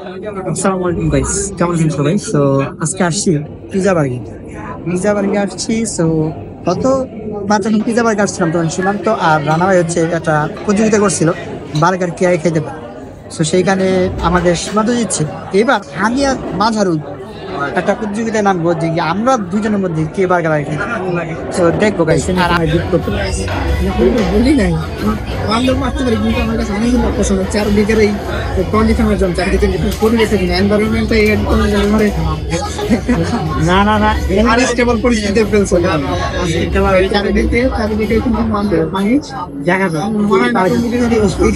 আসসালামু আলাইকুম গাইস, কেমন আছেন সবাই? সো আজকে আসছি পিজা বার্গে আসছি। সো গত মাত্র পিজা বার্গে আসছিলাম তখন ছিলাম তো, আর রানা ভাই হচ্ছে একটা প্রতিযোগিতা করছিল বার্গার কে আগে খেতে পারে। সো সেইখানে আমাদের সীমান্ত জিতছে। এবার আমি আর মাঝারুল একটা প্রতিযোগিতায় নামবো যে আমরা দুজনের মধ্যে কে বার্গার আগে খেতে পারে। তো দেখবো গাইস, আর আমি জিত করতে বলি নাই পারলেও মারতে পারি, কিন্তু আমার কাছে অনেক পছন্দ চারদিকের এই কন্ডিশনের জন্য, চারদিকের পরিবেশের জন্য, এনভায়রনমেন্টটা না না না আনস্টেবল পরিস্থিতিতে ফেলছে। চারিদিকে কিন্তু মানুষ দেখা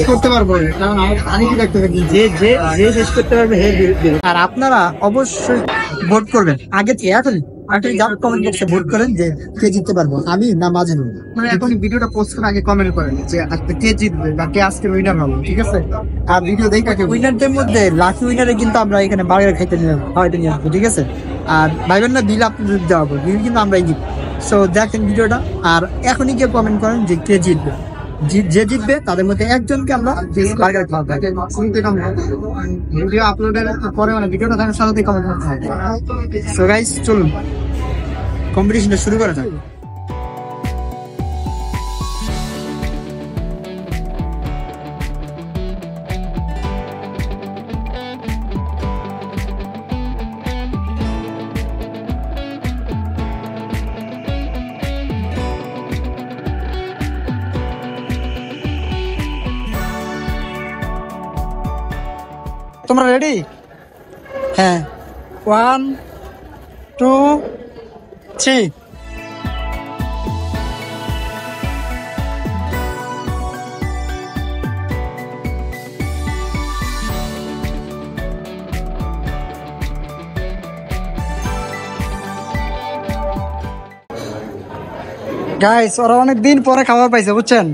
করতে পারবো না, কারণ আমার পানি কি লাগতে থাকি। যে যে যে শেষ করতে পারবে হে দিবে। আর আপনারা অবশ্যই ভোট করবেন আগে থেকে। এখন কমেন্ট বক্সে ভোট করেন যে কে জিততে পারবো, আমি না মাঝে নেব। মানে এখন ভিডিওটা পোস্ট করার আগে কমেন্ট করেন যে আজকে কে জিতবে বা কে আজকে উইনার হবে, ঠিক আছে? আর ভিডিও দেখে উইনারদের মধ্যে লাকি উইনারে কিন্তু আমরা এখানে বার্গার খাইতে নিয়ে আসবো, ঠিক আছে? আর ভাইবেন না, বিল আপনাদের দেওয়া হবে, বিল কিন্তু আমরাই জিতবো। সো দেখেন ভিডিওটা, আর এখনই গিয়ে কমেন্ট করেন যে কে জিতবে। যে জিতবে তাদের মধ্যে একজনকে আমরা বার্গার খাওয়াবো। ভিডিও আপলোডের পরে মানে ভিডিওটা দেখার সাথে কমেন্ট করতে হবে। সো গাইস, চলুন কম্পিটিশনটা শুরু করা যাক। তোমরা রেডি? হ্যাঁ, 1 2 3। গাইস, ওরা অনেক দিন পরে খাবার পাইছে, বুঝছেন?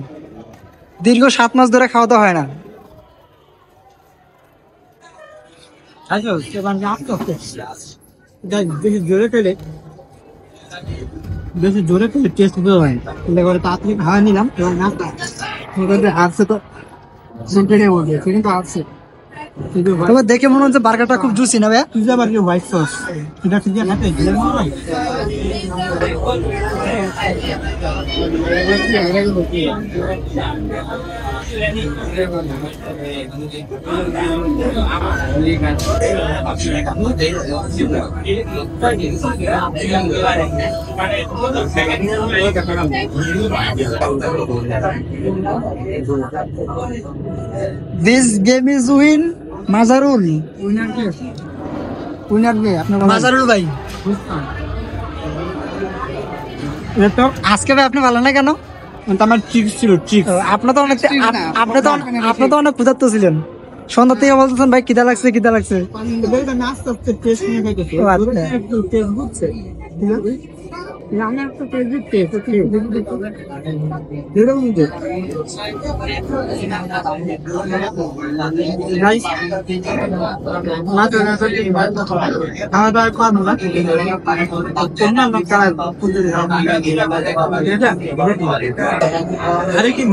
দীর্ঘ 7 মাস ধরে খাওয়া দাওয়া হয় না। বেশি জোরে খেলে টেস্ট হবে হয় না। তাড়াতাড়ি খাওয়া নিলাম এবং আসছে তো কিন্তু আসছে। তোমার দেখে মনে হচ্ছে বার্গারটা খুব জুসি না ভাই? পিজা বার্গার হোয়াইট সস এটা ঠিক আছে। This game is win Mazharul. Winner কে? আপনার মাজারুল ভাই, আজকে ভাই আপনি ভালো না কেন? আমার ট্রিক্স ছিল, ট্রিক্স। আপনি তো অনেক ক্ষুধার্ত ছিলেন, সন্ধ্যা থেকে বলতেছেন ভাই কিদা লাগছে কিদা লাগছে। ও আচ্ছা।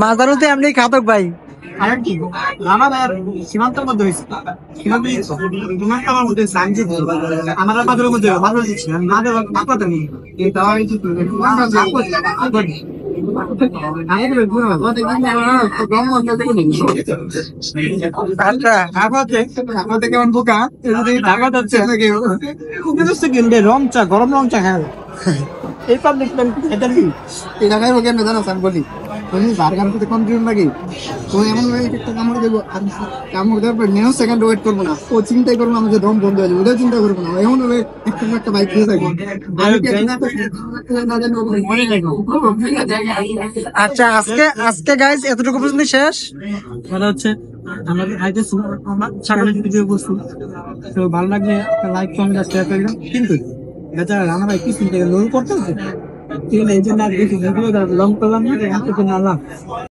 মাজারুতে এমনি খাতক ভাই। আর কি আমার সীমান্তের মধ্যে হয়েছে, তোমার আমার মধ্যে আমার বাজারের মধ্যে ভালো দিচ্ছি মাদের বাপাটা নেই। কেমন বোকা ঢাকা যাচ্ছে নাকি? রং চা, গরম রং চা খায় এই পাবলিক এটা কি এটা খাইবো কেন জানো? আমি বলি তুমি বার্গার করতে কনফিডেন্ট নাকি? তুমি এমন একটা কামড় দেবো, আর কামড় দেওয়ার পর নেও সেকেন্ড ওয়েট করবো না, ও চিন্তাই করবো না আমাদের দম বন্ধ হয়ে যাবে, ওটাও চিন্তা করবো না, এমন ভাবে একটা বাইক খেয়ে থাকি। আচ্ছা, আজকে গাইজ এতটুকু পর্যন্ত শেষ। কথা হচ্ছে আমাদের খাইতেছি, আমরা সকালে ভিডিও করছি, তো ভালো লাগলে লাইক কমেন্ট শেয়ার করবেন। কিন্তু বেচারা রানা ভাই কি চিন্তা লোন করতেছে, এই জন্য আর বেশি লং করলাম না,